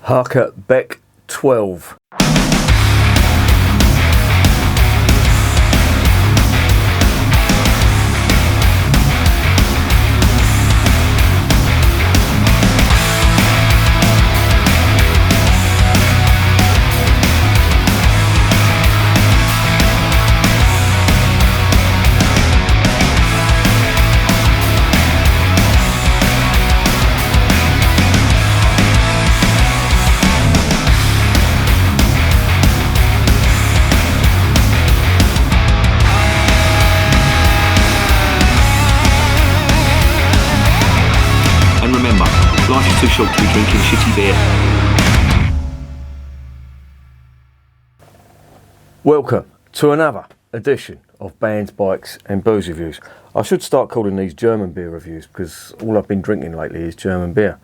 Haake Beck 12. Life is too short to be drinking shitty beer. Welcome to another edition of Bands, Bikes and Booze Reviews. I should start calling these German beer reviews because all I've been drinking lately is German beer,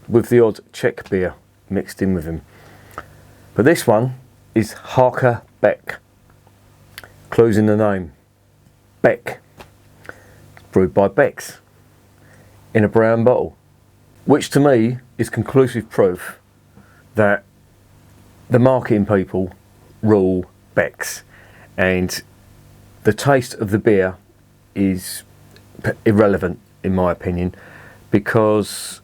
with the odd Czech beer mixed in with them. But this one is Haake Beck. Clues in the name. Beck. Brewed by Becks in a brown bottle, which to me is conclusive proof that the marketing people rule Becks, and the taste of the beer is irrelevant in my opinion, because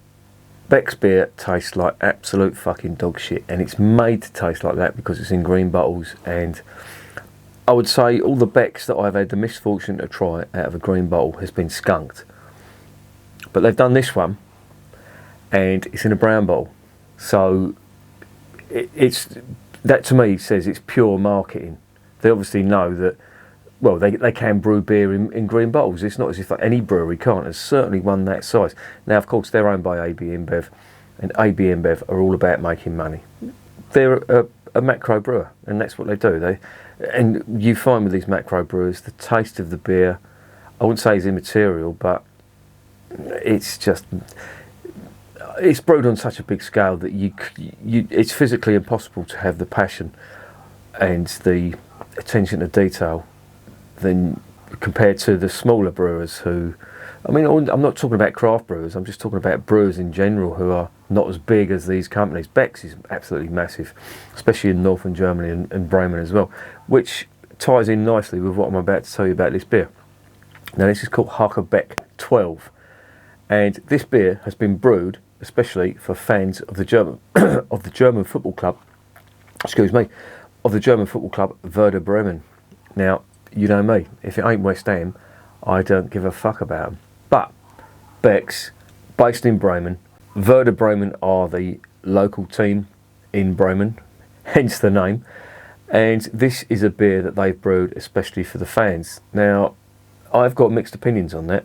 Beck's beer tastes like absolute fucking dog shit, and it's made to taste like that because it's in green bottles. And I would say all the Becks that I've had the misfortune to try out of a green bottle has been skunked, but they've done this one and it's in a brown bottle, so it's that to me says it's pure marketing. They obviously know that, well, they can brew beer in green bottles. It's not as if any brewery can't. There's certainly one that size. Now, of course, they're owned by AB InBev, and AB InBev are all about making money. They're a macro brewer, and that's what they do. And you find with these macro brewers, the taste of the beer, I wouldn't say is immaterial, but it's brewed on such a big scale that it's physically impossible to have the passion and the attention to detail than compared to the smaller brewers who, I mean, I'm not talking about craft brewers, I'm just talking about brewers in general who are not as big as these companies. Beck's is absolutely massive, especially in northern Germany and Bremen as well, which ties in nicely with what I'm about to tell you about this beer. Now, this is called Haake Beck 12, and this beer has been brewed especially for fans of the German of the German football club. Excuse me, of the German football club Werder Bremen. Now, you know me, if it ain't West Ham, I don't give a fuck about them. But Beck's, based in Bremen, Werder Bremen are the local team in Bremen, hence the name. And this is a beer that they've brewed especially for the fans. Now, I've got mixed opinions on that.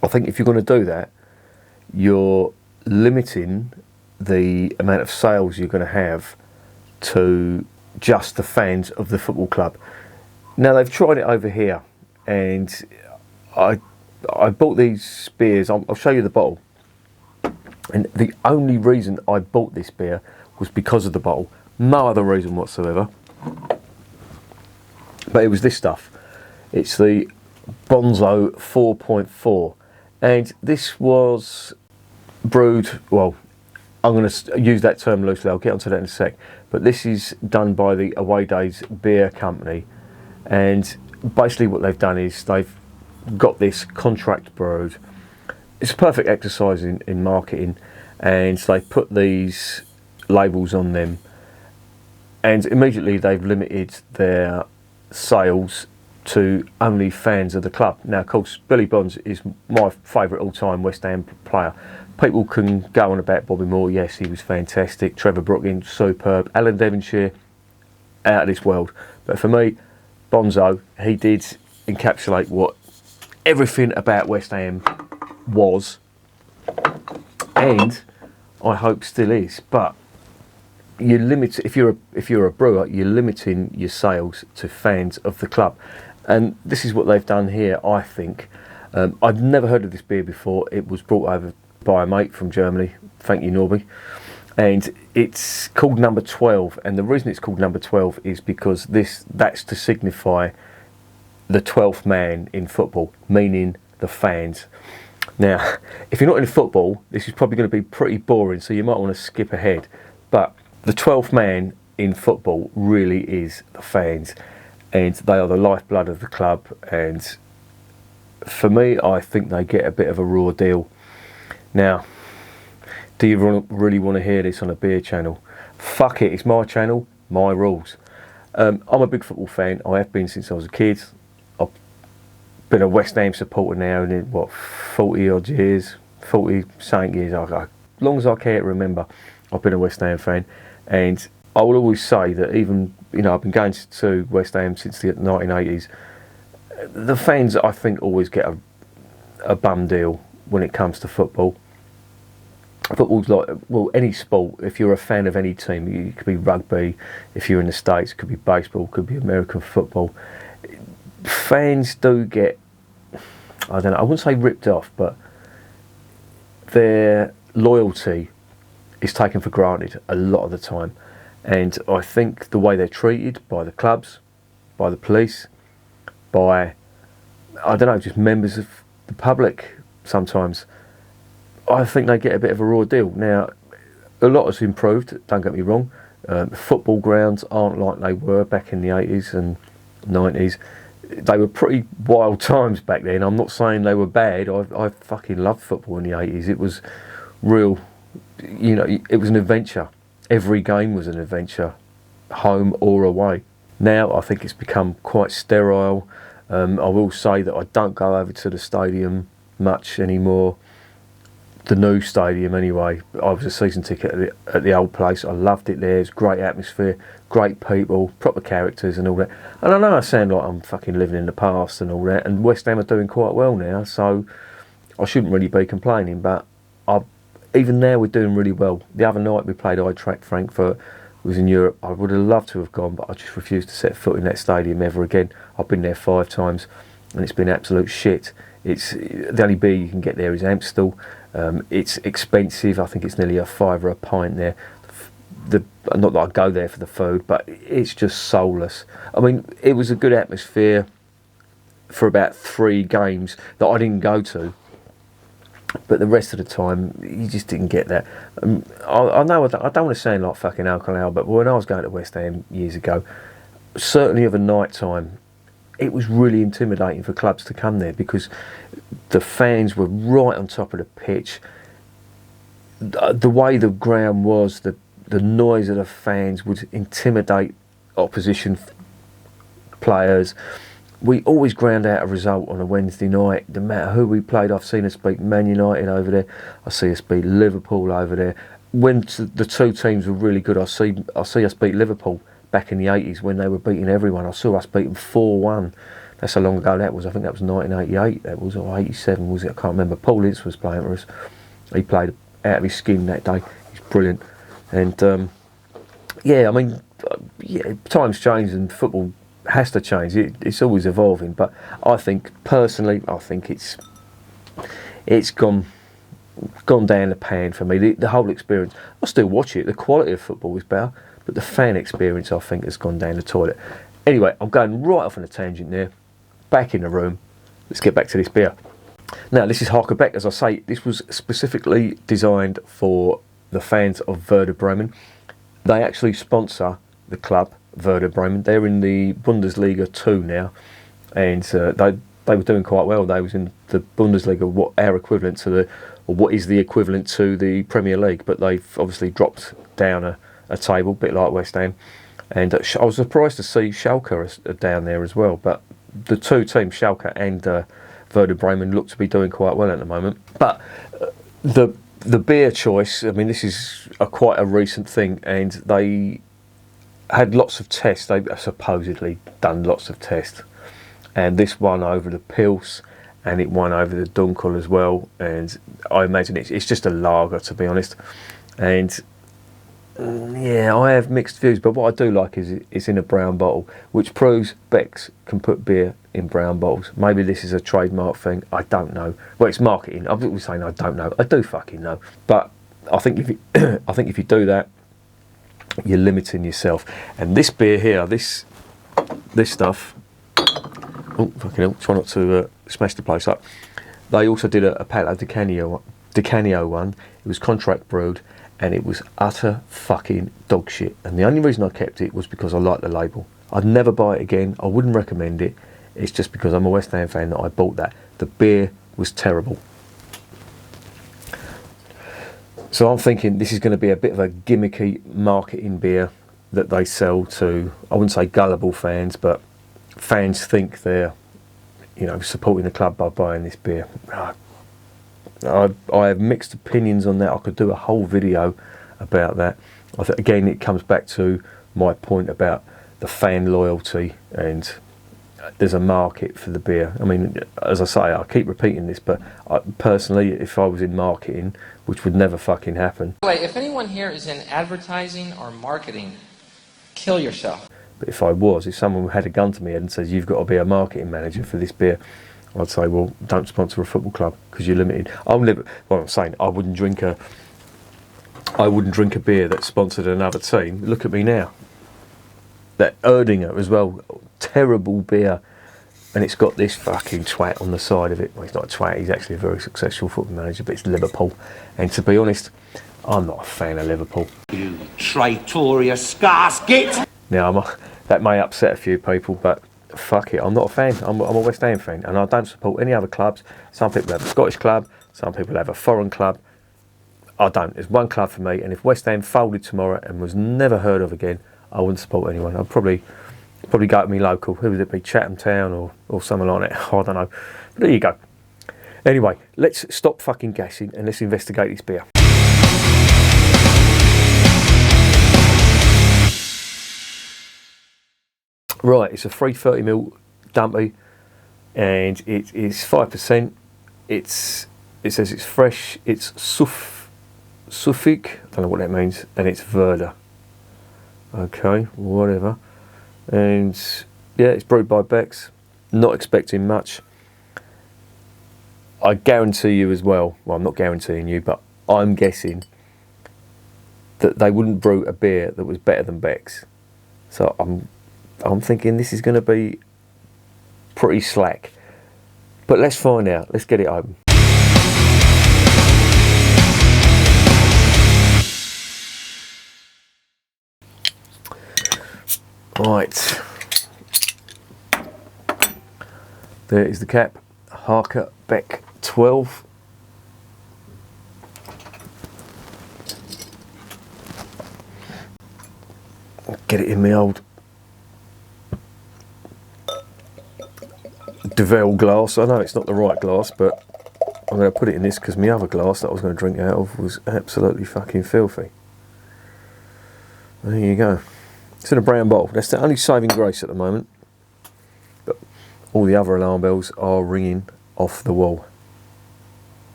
I think if you're going to do that, you're limiting the amount of sales you're going to have to just the fans of the football club. Now, they've tried it over here, and I bought these beers. I'll show you the bottle. And the only reason I bought this beer was because of the bottle. No other reason whatsoever. But it was this stuff. It's the Bonzo 4.4. And this was brewed, well, I'm going to use that term loosely, I'll get onto that in a sec, but this is done by the Away Days Beer Company, and basically what they've done is they've got this contract brewed. It's a perfect exercise in marketing, and they put these labels on them, and immediately they've limited their sales to only fans of the club. Now, of course, Billy Bonds is my favourite all-time West Ham player. People can go on about Bobby Moore. Yes, he was fantastic. Trevor Brooking, superb. Alan Devonshire, out of this world. But for me, Bonzo, he did encapsulate what everything about West Ham was, and I hope still is. But you limit, if you're a brewer, you're limiting your sales to fans of the club. And this is what they've done here, I think. I've never heard of this beer before. It was brought over by a mate from Germany. Thank you, Norby. And it's called number 12. And the reason it's called number 12 is because that's to signify the 12th man in football, meaning the fans. Now, if you're not in football, this is probably going to be pretty boring, so you might want to skip ahead. But the 12th man in football really is the fans, and they are the lifeblood of the club. And for me, I think they get a bit of a raw deal. Now, do you really want to hear this on a beer channel? Fuck it, it's my channel, my rules. I'm a big football fan. I have been since I was a kid. I've been a West Ham supporter now in 40 odd years, 40 something years. As long as I care to remember, I've been a West Ham fan, and I will always say that even I've been going to West Ham since the 1980s. The fans, I think, always get a bum deal when it comes to football. Football's like, well, any sport. If you're a fan of any team, it could be rugby. If you're in the States, it could be baseball, it could be American football. Fans do get, I don't know, I wouldn't say ripped off, but their loyalty is taken for granted a lot of the time. And I think the way they're treated by the clubs, by the police, by, I don't know, just members of the public sometimes, I think they get a bit of a raw deal. Now, a lot has improved, don't get me wrong. Football grounds aren't like they were back in the 80s and 90s. They were pretty wild times back then. I'm not saying they were bad. I fucking loved football in the 80s. It was real, it was an adventure. Every game was an adventure, home or away. Now I think it's become quite sterile. I will say that I don't go over to the stadium much anymore. The new stadium anyway. I was a season ticket at the old place. I loved it there. It's great atmosphere, great people, proper characters and all that. And I know I sound like I'm fucking living in the past and all that, and West Ham are doing quite well now, so I shouldn't really be complaining, but even now we're doing really well. The other night we played Eintracht Frankfurt. It was in Europe. I would have loved to have gone, but I just refused to set foot in that stadium ever again. I've been there 5 times and it's been absolute shit. It's the only beer you can get there is Amstel. It's expensive. I think it's nearly £5 a pint there. Not that I go there for the food, but it's just soulless. I mean, it was a good atmosphere for about 3 games that I didn't go to, but the rest of the time you just didn't get that. I know I don't want to sound like fucking alcohol, but when I was going to West Ham years ago, certainly of a night time, it was really intimidating for clubs to come there because the fans were right on top of the pitch. The way the ground was, the noise of the fans would intimidate opposition players. We always ground out a result on a Wednesday night, no matter who we played. I've seen us beat Man United over there. I see us beat Liverpool over there. When the two teams were really good, I see us beat Liverpool back in the 80s when they were beating everyone. I saw us beat them 4-1. That's how long ago that was. I think that was 1988. That was, or 87 was it? I can't remember. Paul Ince was playing for us. He played out of his skin that day. He's brilliant. And times change and football has to change. It's always evolving. But I think personally, it's gone down the pan for me. The whole experience. I still watch it. The quality of football is better, but the fan experience, I think, has gone down the toilet. Anyway, I'm going right off on a tangent there. Back in the room. Let's get back to this beer. Now, this is Haake Beck. As I say, this was specifically designed for the fans of Werder Bremen. They actually sponsor the club, Werder Bremen. They're in the Bundesliga 2 now, and they were doing quite well. They was in the Bundesliga, what is the equivalent to the Premier League, but they've obviously dropped down a table, a bit like West Ham. And I was surprised to see Schalke are down there as well. But the two teams, Schalke and Werder Bremen, look to be doing quite well at the moment. But the beer choice, I mean, this is quite a recent thing, and they had lots of tests. They supposedly done lots of tests, and this won over the Pils, and it won over the Dunkel as well. And I imagine it's just a lager, to be honest. And yeah, I have mixed views, but what I do like is it's in a brown bottle, which proves Beck's can put beer in brown bottles. Maybe this is a trademark thing. I don't know. Well, it's marketing. I'm not saying I don't know. I do fucking know. But I think if you do that, you're limiting yourself. And this beer here, this stuff. Oh fucking hell! Try not to smash the place up. They also did a Paolo Di Canio one. It was contract brewed, and it was utter fucking dog shit. And the only reason I kept it was because I liked the label. I'd never buy it again. I wouldn't recommend it. It's just because I'm a West Ham fan that I bought that. The beer was terrible. So I'm thinking this is going to be a bit of a gimmicky marketing beer that they sell to, I wouldn't say gullible fans, but fans think they're, you know, supporting the club by buying this beer. I have mixed opinions on that. I could do a whole video about that. I think again it comes back to my point about the fan loyalty, and there's a market for the beer. I mean, as I say, I keep repeating this, but personally, if I was in marketing, which would never fucking happen. If anyone here is in advertising or marketing, kill yourself. But if someone had a gun to my head and says, you've got to be a marketing manager for this beer, I'd say, well, don't sponsor a football club because you're limited. I'm saying I wouldn't drink a beer that sponsored another team. Look at me now. That Erdinger as well, terrible beer, and it's got this fucking twat on the side of it. Well, he's not a twat, he's actually a very successful football manager, but it's Liverpool. And to be honest, I'm not a fan of Liverpool. You traitorous gasket! Now, that may upset a few people, but fuck it, I'm not a fan. I'm a West Ham fan, and I don't support any other clubs. Some people have a Scottish club, some people have a foreign club. I don't. There's one club for me, and if West Ham folded tomorrow and was never heard of again, I wouldn't support anyone. I'd probably go to me local. Who would it be? Chatham Town or something like that. I don't know. But there you go. Anyway, let's stop fucking gassing and let's investigate this beer. Right, it's a 330ml dumpy, and it is 5%. It says it's fresh. It's Suffolk. I don't know what that means, and it's Werder. Okay, whatever. And yeah, it's brewed by Beck's. Not expecting much. I guarantee you as well, I'm not guaranteeing you, but I'm guessing that they wouldn't brew a beer that was better than Beck's. So I'm thinking this is going to be pretty slack. But let's find out. Let's get it open. Right, there is the cap, Haake Beck 12. Get it in my old Duvel glass. I know it's not the right glass, but I'm going to put it in this because my other glass that I was going to drink out of was absolutely fucking filthy. There you go. It's in a brown bottle. That's the only saving grace at the moment. But all the other alarm bells are ringing off the wall.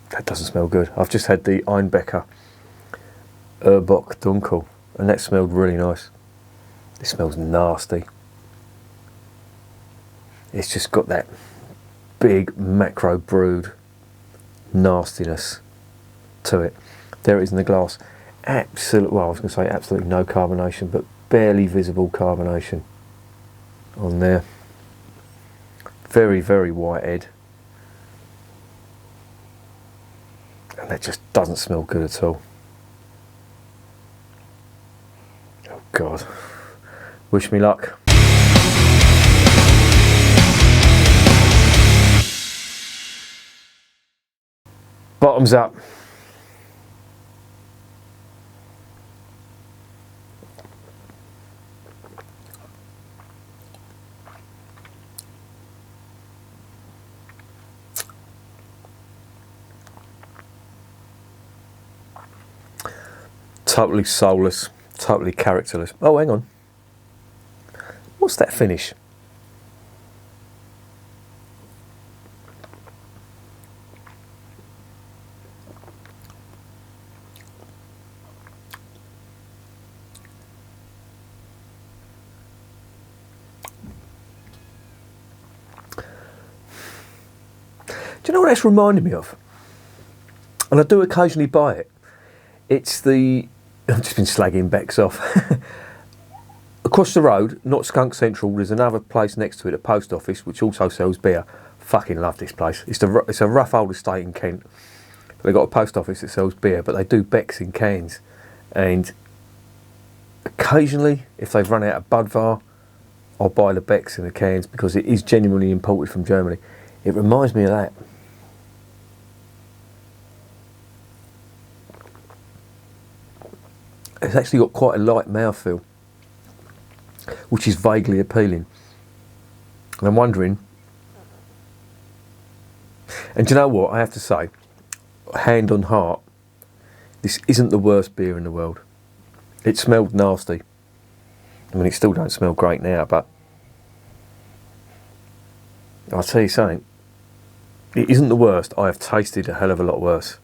That doesn't smell good. I've just had the Einbecker Urbock Dunkel, and that smelled really nice. This smells nasty. It's just got that big macro brewed nastiness to it. There it is in the glass. Absolutely, well, I was going to say absolutely no carbonation, but barely visible carbonation on there. Very, very white head. And that just doesn't smell good at all. Oh God. Wish me luck. Bottoms up. Totally soulless, totally characterless. Oh, hang on. What's that finish? Do you know what that's reminding me of? And I do occasionally buy it. It's the... I've just been slagging Beck's off. Across the road, not Skunk Central, there's another place next to it, a post office, which also sells beer. Fucking love this place. It's a rough old estate in Kent. They've got a post office that sells beer, but they do Becks in cans. And occasionally, if they've run out of Budvar, I'll buy the Becks in the cans because it is genuinely imported from Germany. It reminds me of that. It's actually got quite a light mouthfeel, which is vaguely appealing. And I'm wondering, and do you know what, I have to say, hand on heart, this isn't the worst beer in the world. It smelled nasty. I mean, it still don't smell great now, but I'll tell you something, it isn't the worst. I have tasted a hell of a lot worse.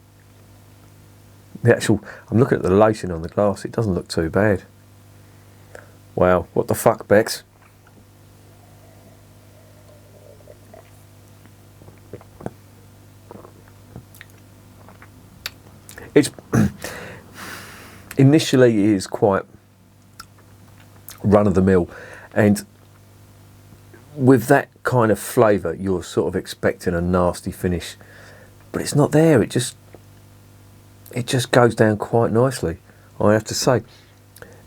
I'm looking at the lacing on the glass, it doesn't look too bad. Wow, what the fuck, Bex? It's initially it is quite run of the mill, and with that kind of flavour you're sort of expecting a nasty finish, but it's not there. It just goes down quite nicely, I have to say.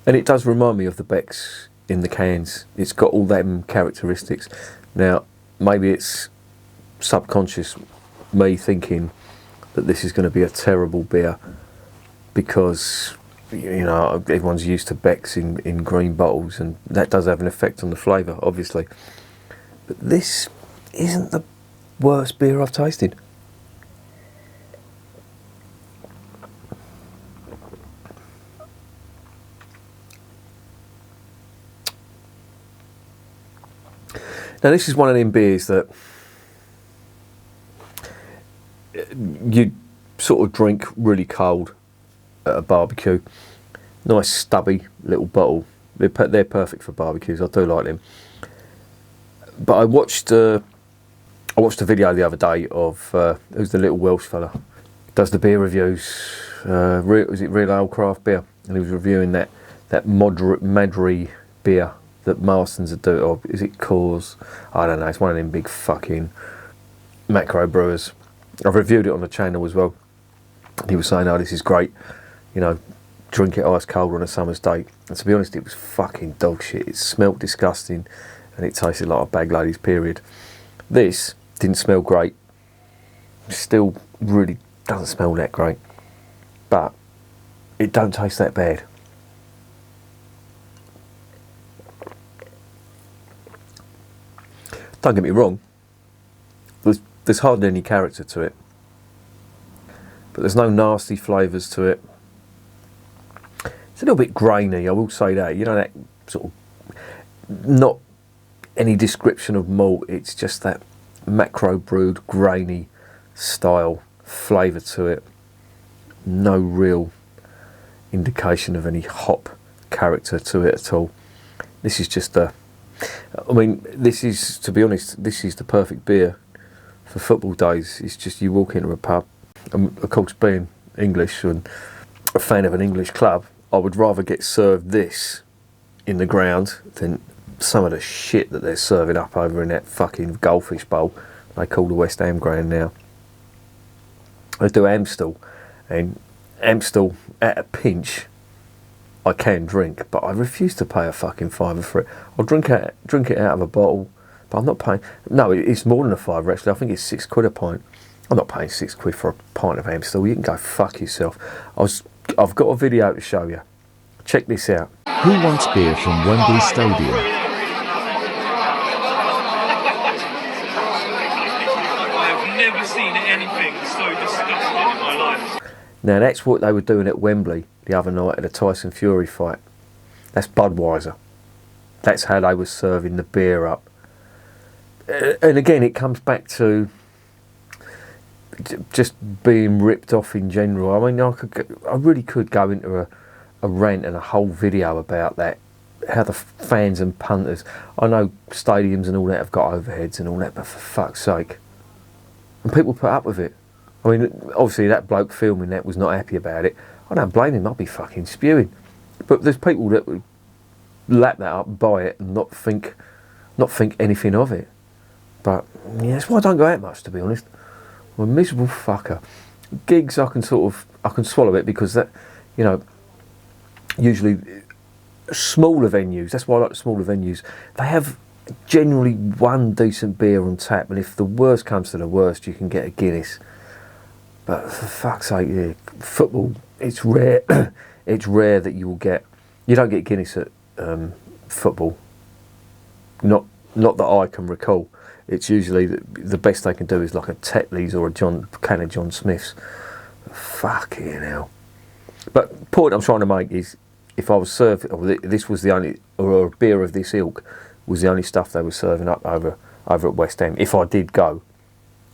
And it does remind me of the Becks in the cans. It's got all them characteristics. Now, maybe it's subconscious me thinking that this is going to be a terrible beer because, you know, everyone's used to Becks in green bottles, and that does have an effect on the flavour, obviously. But this isn't the worst beer I've tasted. Now, this is one of them beers that you sort of drink really cold at a barbecue. Nice stubby little bottle. They're perfect for barbecues. I do like them. But I watched a video the other day of who's the little Welsh fella, does the beer reviews. Was it Real Ale Craft Beer? And he was reviewing that Madry beer that Marston's are doing, or is it Coors? I don't know. It's one of them big fucking macro brewers. I've reviewed it on the channel as well. He was saying, "Oh, this is great. You know, drink it ice cold on a summer's day." And to be honest, it was fucking dog shit. It smelt disgusting, and it tasted like a bag lady's period. This didn't smell great. Still, really doesn't smell that great, but it don't taste that bad. Don't get me wrong, there's hardly any character to it, but there's no nasty flavours to it. It's a little bit grainy, I will say that. You know, that sort of, not any description of malt, it's just that macro brewed grainy style flavour to it. No real indication of any hop character to it at all. This is just this is, to be honest, this is the perfect beer for football days. It's just, you walk into a pub, and of course being English and a fan of an English club, I would rather get served this in the ground than some of the shit that they're serving up over in that fucking goldfish bowl they call the West Ham ground now. I do Amstel, and Amstel at a pinch I can drink, but I refuse to pay a fucking fiver for it. I'll drink it out of a bottle, but I'm not paying. No, it's more than a fiver actually. I think it's £6 a pint. I'm not paying £6 for a pint of Amstel. You can go fuck yourself. I've got a video to show you. Check this out. Who wants beer from Wembley Stadium? I've never seen anything so disgusting in my life. Now that's what they were doing at Wembley the other night at a Tyson Fury fight. That's Budweiser. That's how they were serving the beer up. And again, it comes back to just being ripped off in general. I mean, I really could go into a rant and a whole video about that. How the fans and punters, I know stadiums and all that have got overheads and all that, but for fuck's sake. And people put up with it. I mean, obviously that bloke filming that was not happy about it. I don't blame him, I'd be fucking spewing. But there's people that would lap that up, buy it, and not think anything of it. But yeah, that's why I don't go out much, to be honest. I'm a miserable fucker. Gigs, I can swallow it because that, you know, usually smaller venues. That's why I like the smaller venues. They have generally one decent beer on tap, and if the worst comes to the worst, you can get a Guinness. But for fuck's sake, yeah, football, it's rare. It's rare that you don't get Guinness at football. Not that I can recall. It's usually the best they can do is like a Tetley's or a can of John Smith's. Fucking hell. But the point I'm trying to make is, if I was served, this was the only, or a beer of this ilk was the only stuff they were serving up over at West Ham. If I did go,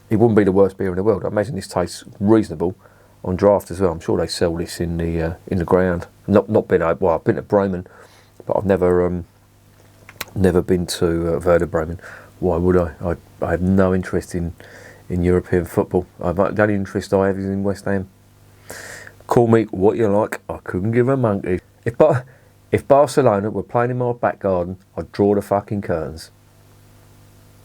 it wouldn't be the worst beer in the world. I imagine this tastes reasonable on draft as well. I'm sure they sell this in the ground. Not been, well, I've been to Bremen, but I've never been to Werder Bremen. Why would I? I have no interest in European football. The only interest I have is in West Ham. Call me what you like, I couldn't give a monkey. If Barcelona were playing in my back garden, I'd draw the fucking curtains.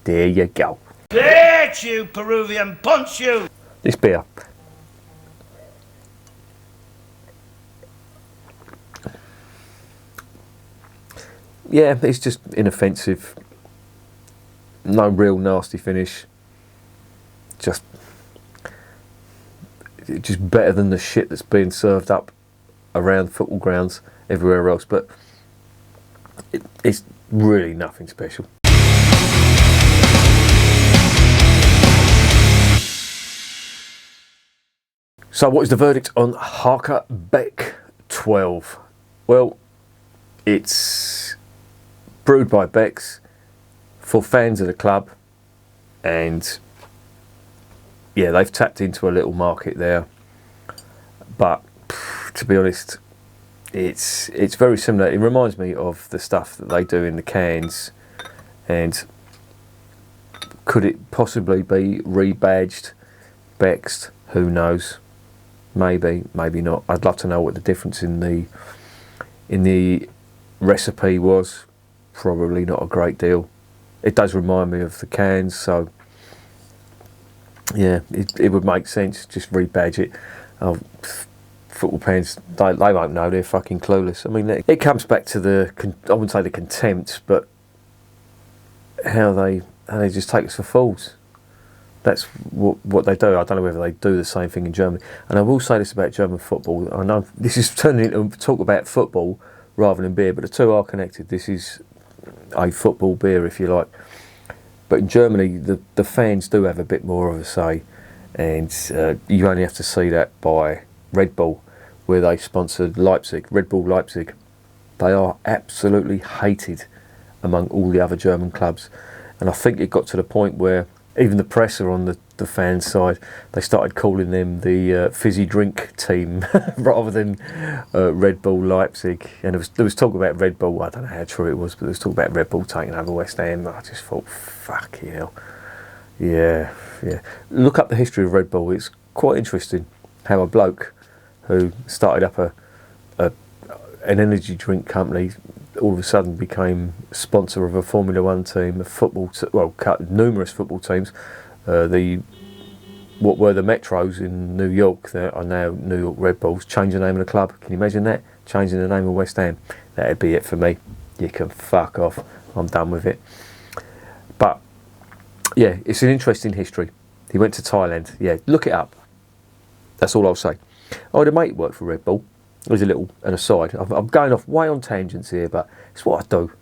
There you go. Bitch, you Peruvian, punch you! This beer. Yeah, it's just inoffensive. No real nasty finish. Just better than the shit that's being served up around football grounds everywhere else. But it's really nothing special. So what is the verdict on Haake Beck 12? Well, it's brewed by Beck's for fans of the club, and yeah, they've tapped into a little market there. But to be honest, it's very similar. It reminds me of the stuff that they do in the cans, and could it possibly be rebadged Beck's? Who knows? Maybe, maybe not. I'd love to know what the difference in the recipe was. Probably not a great deal. It does remind me of the cans, so yeah, it would make sense. Just rebadge it. Football fans, they won't know. They're fucking clueless. I mean, it comes back to I wouldn't say the contempt, but how they just take us for fools. That's what they do. I don't know whether they do the same thing in Germany. And I will say this about German football. I know this is turning into talk about football rather than beer, but the two are connected. This is a football beer, if you like. But in Germany, the fans do have a bit more of a say, and you only have to see that by Red Bull, where they sponsored Leipzig, Red Bull Leipzig. They are absolutely hated among all the other German clubs, and I think it got to the point where even the press are on the fans' side. They started calling them the fizzy drink team rather than Red Bull Leipzig. And there was talk about Red Bull. I don't know how true it was, but there was talk about Red Bull taking over West Ham. I just thought, fuck you know. Yeah. Look up the history of Red Bull. It's quite interesting how a bloke who started up an energy drink company all of a sudden became sponsor of a Formula One team, numerous football teams. What were the Metros in New York that are now New York Red Bulls, change the name of the club. Can you imagine that? Changing the name of West Ham. That'd be it for me. You can fuck off. I'm done with it. But yeah, it's an interesting history. He went to Thailand. Yeah, look it up. That's all I'll say. I had a mate work for Red Bull. There's an aside. I'm going off way on tangents here, but it's what I do.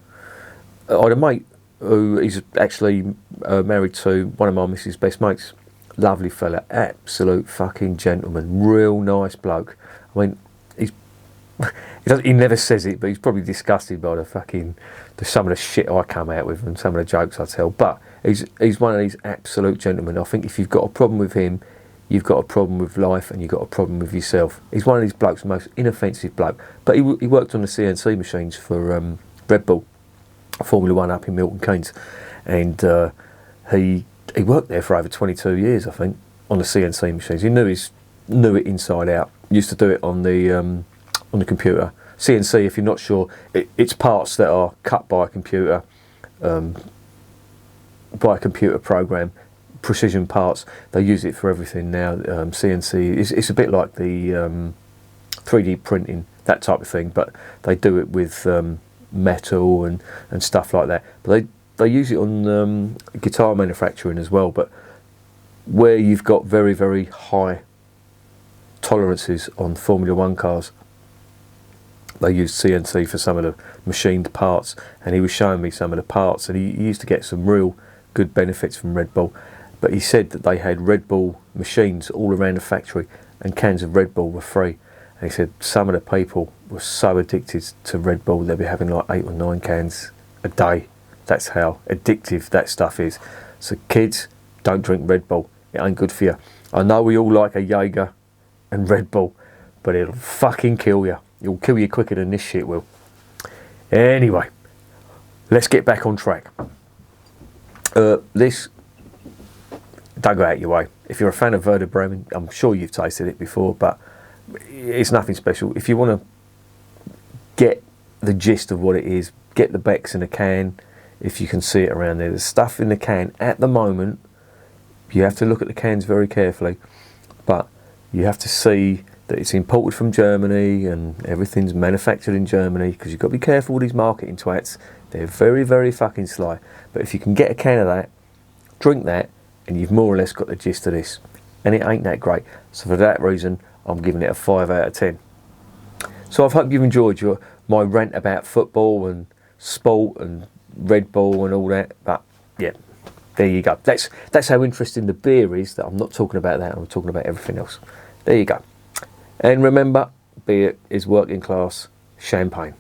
I had a mate who is actually married to one of my missus' best mates. Lovely fella, absolute fucking gentleman, real nice bloke. I mean, he never says it, but he's probably disgusted by some of the shit I come out with and some of the jokes I tell. But he's one of these absolute gentlemen. I think if you've got a problem with him, you've got a problem with life, and you've got a problem with yourself. He's one of these blokes, the most inoffensive bloke. But he worked on the CNC machines for Red Bull, Formula One up in Milton Keynes, and he worked there for over 22 years, I think, on the CNC machines. He knew it inside out. Used to do it on the computer, CNC, if you're not sure, it's parts that are cut by a computer program, precision parts. They use it for everything now. CNC, it's a bit like the 3D printing, that type of thing, but they do it with metal and stuff like that. But they use it on guitar manufacturing as well, but where you've got very, very high tolerances on Formula One cars, they use CNC for some of the machined parts, and he was showing me some of the parts, and he used to get some real good benefits from Red Bull. But he said that they had Red Bull machines all around the factory, and cans of Red Bull were free. And he said some of the people were so addicted to Red Bull, they'd be having like 8 or 9 cans a day. That's how addictive that stuff is. So kids, don't drink Red Bull. It ain't good for you. I know we all like a Jaeger and Red Bull, but it'll fucking kill you. It'll kill you quicker than this shit will. Anyway, let's get back on track. This, don't go out your way. If you're a fan of Werder Bremen, I'm sure you've tasted it before, but it's nothing special. If you want to get the gist of what it is, get the Becks in a can. If you can see it around there, there's stuff in the can at the moment. You have to look at the cans very carefully, but you have to see that it's imported from Germany and everything's manufactured in Germany, because you've got to be careful with these marketing twats. They're very, very fucking sly. But if you can get a can of that, drink that, and you've more or less got the gist of this. And it ain't that great. So for that reason, I'm giving it a 5 out of 10. So I hope you've enjoyed my rant about football and sport and Red Bull and all that. But yeah, there you go. That's how interesting the beer is, that I'm not talking about that, I'm talking about everything else. There you go. And remember, beer is working class champagne.